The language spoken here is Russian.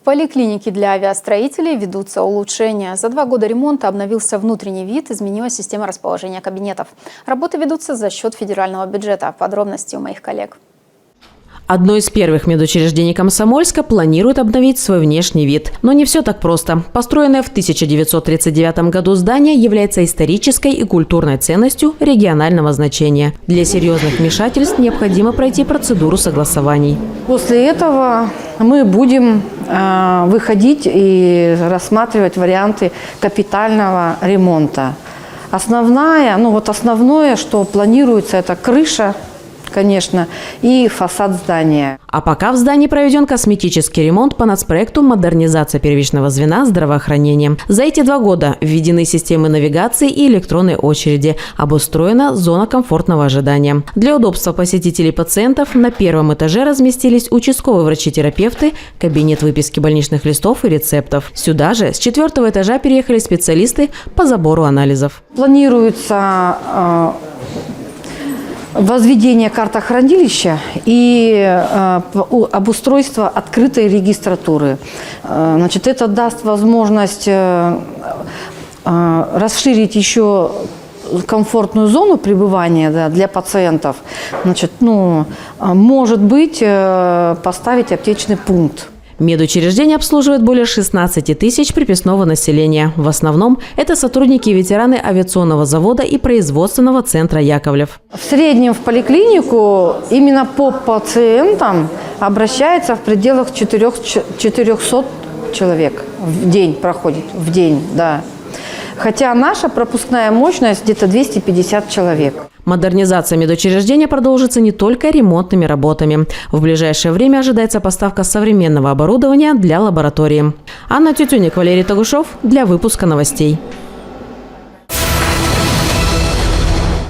поликлинике для авиастроителей ведутся улучшения. За 2 года ремонта обновился внутренний вид, изменилась система расположения кабинетов. Работы ведутся за счет федерального бюджета. Подробности у моих коллег. Одно из первых медучреждений Комсомольска планирует обновить свой внешний вид. Но не все так просто. Построенное в 1939 году здание является исторической и культурной ценностью регионального значения. Для серьезных вмешательств необходимо пройти процедуру согласований. После этого мы будем выходить и рассматривать варианты капитального ремонта. Основное, что планируется, это крыша, конечно, и фасад здания. А пока в здании проведен косметический ремонт по нацпроекту «Модернизация первичного звена здравоохранения». За эти 2 года введены системы навигации и электронной очереди. Обустроена зона комфортного ожидания. Для удобства посетителей и пациентов на 1-м этаже разместились участковые врачи-терапевты, кабинет выписки больничных листов и рецептов. Сюда же с 4-го этажа переехали специалисты по забору анализов. Планируется возведение картохранилища и обустройство открытой регистратуры. Это даст возможность расширить еще комфортную зону пребывания для пациентов. Может быть, поставить аптечный пункт. Медучреждение обслуживает более 16 тысяч приписного населения. В основном это сотрудники и ветераны авиационного завода и производственного центра «Яковлев». В среднем в поликлинику именно по пациентам обращается в пределах 400 человек в день проходит, в день, да. Хотя наша пропускная мощность где-то 250 человек. Модернизация медучреждения продолжится не только ремонтными работами. В ближайшее время ожидается поставка современного оборудования для лаборатории. Анна Тютюник, Валерий Тогушев для выпуска новостей.